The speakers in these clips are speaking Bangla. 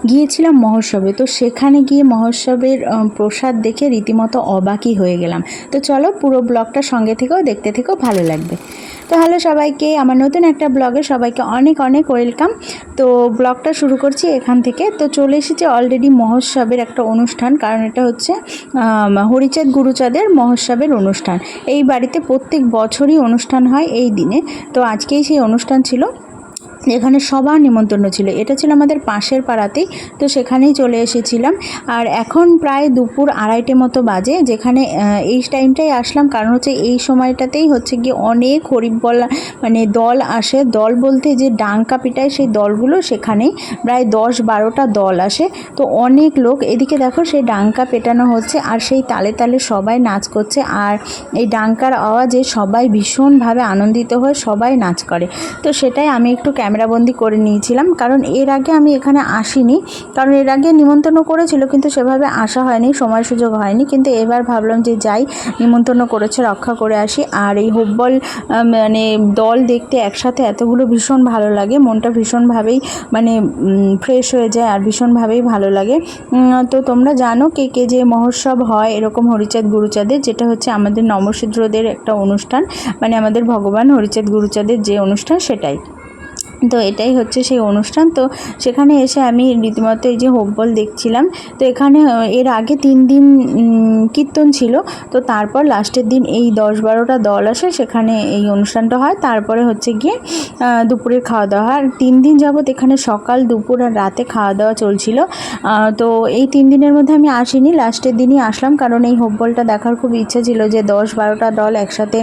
গিয়েছিলাম মহোৎসবে। তো সেখানে গিয়ে মহোৎসবের প্রসাদ দেখে রীতিমতো অবাকই হয়ে গেলাম। তো চলো পুরো ব্লগটা সঙ্গে থেকেও দেখতে থেকেও ভালো লাগবে। তো হ্যালো সবাইকে, আমার নতুন একটা ব্লগে সবাইকে অনেক অনেক ওয়েলকাম। তো ব্লগটা শুরু করছি এখান থেকে। তো চলে এসেছি অলরেডি মহোৎসবের একটা অনুষ্ঠান, কারণ এটা হচ্ছে হরিচাঁদ গুরুচাঁদের মহোৎসবের অনুষ্ঠান। এই বাড়িতে প্রত্যেক বছরই অনুষ্ঠান হয় এই দিনে। তো আজকেই সেই অনুষ্ঠান ছিল, এখানে সবার নিমন্ত্রণ ছিল। এটা ছিল আমাদের পাশের পাড়াতেই, তো সেখানেই চলে এসেছিলাম। আর এখন প্রায় দুপুর 2:30 মতো বাজে, যেখানে এই টাইমটাই আসলাম কারণ হচ্ছে এই সময়টাতেই হচ্ছে গিয়ে অনেক হরিবল মানে দল আসে। দল বলতে যে ডাঙ্কা পিটায় সেই দলগুলো, সেখানেই প্রায় 10-12টা দল আসে। তো অনেক লোক, এদিকে দেখো সেই ডাঙ্কা পেটানো হচ্ছে আর সেই তালে তালে সবাই নাচ করছে। আর এই ডাঙ্কার আওয়াজে সবাই ভীষণভাবে আনন্দিত হয়ে সবাই নাচ করে। তো সেটাই আমি একটু ক্যামেরাবন্দি করে নিয়েছিলাম, কারণ এর আগে আমি এখানে আসিনি। কারণ এর আগে নিমন্ত্রণ করেছিল কিন্তু সেভাবে আসা হয়নি, সময় সুযোগ হয়নি। কিন্তু এবার ভাবলাম যে যাই, নিমন্ত্রণ করেছে রক্ষা করে আসি। আর এই হোব্বল মানে দল দেখতে একসাথে এতগুলো ভীষণ ভালো লাগে, মনটা ভীষণভাবেই মানে ফ্রেশ হয়ে যায় আর ভীষণভাবেই ভালো লাগে। তো তোমরা জানো কে কে যে মহোৎসব হয় এরকম হরিচাঁদ গুরুচাঁদের, যেটা হচ্ছে আমাদের নমশূদ্রদের একটা অনুষ্ঠান, মানে আমাদের ভগবান হরিচাঁদ গুরুচাঁদের যে অনুষ্ঠান সেটাই। তো এটাই হচ্ছে সেই অনুষ্ঠান। তো সেখানে এসে আমি রীতিমতো এই যে হোব্বল দেখছিলাম। তো এখানে এর আগে 3 দিন কীর্তন ছিল। তো তারপর লাস্টের দিন এই 10-12টা দল আসে, সেখানে এই অনুষ্ঠানটা হয়। তারপরে হচ্ছে গিয়ে দুপুরের খাওয়া দাওয়া। আর 3 দিন যাবত এখানে সকাল দুপুর আর রাতে খাওয়া দাওয়া চলছিল। তো এই 3 দিনের মধ্যে আমি আসিনি, লাস্টের দিনই আসলাম, কারণ এই হোব্বলটা দেখার খুব ইচ্ছে ছিল যে 10-12টা দল একসাথে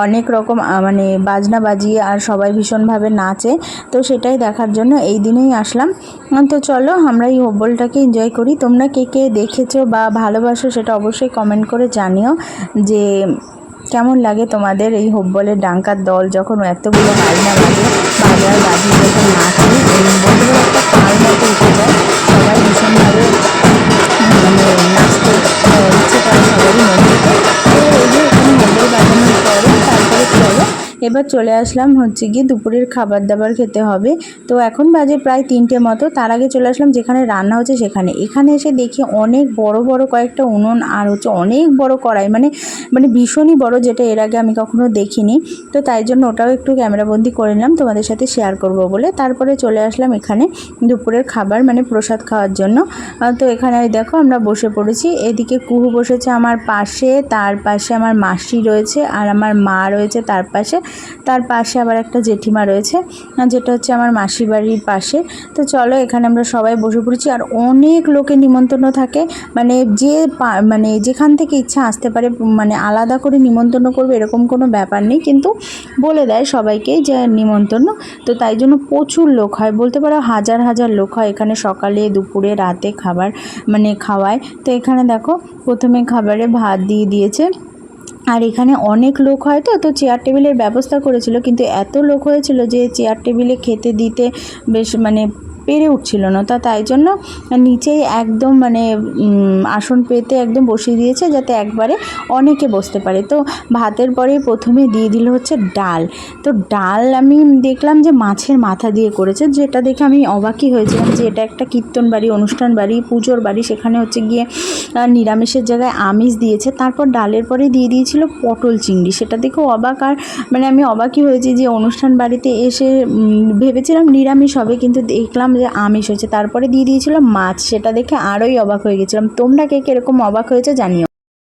অনেক রকম মানে বাজনা বাজিয়ে আর সবাই ভীষণভাবে নাচে। তো সেটাই দেখার জন্য এই দিনেই আসলাম। তো চলো আমরা এই হোব্বলটাকে এনজয় করি। তোমরা কে কে দেখেছো বা ভালোবাসো সেটা অবশ্যই কমেন্ট করে জানিও যে কেমন লাগে তোমাদের এই হোব্বলের ডাঙ্কার দল যখন এতগুলো বাজনা বাজে, বাজার বাজিয়ে যখন নাচে, বলতে পারো একটা তাল মতো উঠে যায়। সবাই ভীষণভাবে মানে নাচতে ইচ্ছে করে সবারই মন থেকে। তো এই যে এখানে হোব্বল বাজানোর পরে তারপরে চলো এবার চলে আসলাম হচ্ছে গিয়ে দুপুরের খাবার দাবার খেতে হবে। তো এখন বাজে প্রায় 3টে মতো। তার আগে চলে আসলাম যেখানে রান্না হচ্ছে সেখানে। এখানে এসে দেখি অনেক বড় বড় কয়েকটা উনুন আর হচ্ছে অনেক বড় কড়াই, মানে ভীষণই বড়, যেটা এর আগে আমি কখনো দেখিনি। তো তাই জন্য ওটাও একটু ক্যামেরাবন্দি করে নিলাম তোমাদের সাথে শেয়ার করব বলে। তারপরে চলে আসলাম এখানে দুপুরের খাবার মানে প্রসাদ খাওয়ার জন্য। তো এখানে দেখো আমরা বসে পড়েছি। এদিকে কুহু বসেছে আমার পাশে, তার পাশে আমার মাসি রয়েছে আর আমার মা রয়েছে তার পাশে আবার একটা জেঠিমা রয়েছে, যেটা হচ্ছে আমার মাসি বাড়ির পাশে। তো চলো এখানে আমরা সবাই বসে পড়েছি। আর অনেক লোকের নিমন্ত্রণ থাকে, মানে যে মানে যেখান থেকে ইচ্ছা আসতে পারে, মানে আলাদা করে নিমন্ত্রণ করবে এরকম কোনো ব্যাপার নেই, কিন্তু বলে দেয় সবাইকে যে নিমন্ত্রণ। তো তাই জন্য প্রচুর লোক হয়, বলতে পারো হাজার হাজার লোক হয় এখানে, সকালে দুপুরে রাতে খাবার মানে খাওয়ায়। তো এখানে দেখো প্রথমে খাবারে ভাত দিয়ে দিয়েছে। আর এখানে অনেক লোক হয়, তো চেয়ার টেবিলের ব্যবস্থা করেছিল, কিন্তু এত লোক হয়েছিল যে চেয়ার টেবিলে খেতে দিতে বেশ মানে পেরে উঠছিল না। তাই জন্য নিচেই একদম মানে আসন পেতে একদম বসিয়ে দিয়েছে, যাতে একবারে অনেকে বসতে পারে। তো ভাতের পরে প্রথমে দিয়ে দিল হচ্ছে ডাল। তো ডাল আমি দেখলাম যে মাছের মাথা দিয়ে করেছে, যেটা দেখে আমি অবাকই হয়েছিলাম যে এটা একটা কীর্তন বাড়ি, অনুষ্ঠান বাড়ি, পুজোর বাড়ি, সেখানে হচ্ছে গিয়ে নিরামিষের জায়গায় আমিষ দিয়েছে। তারপর ডালের পরে দিয়ে দিয়েছিল পটল চিংড়ি, সেটা দেখেও অবাক। আর মানে আমি অবাকই হয়েছি যে অনুষ্ঠান বাড়িতে এসে ভেবেছিলাম নিরামিষ হবে, কিন্তু দেখলাম যে আমিষ হয়েছে। তারপরে দিয়ে দিয়েছিল মাছ, সেটা দেখে আরোই অবাক হয়ে গেছিলাম। তোমরা কে কীরকম অবাক হয়েছে জানিও।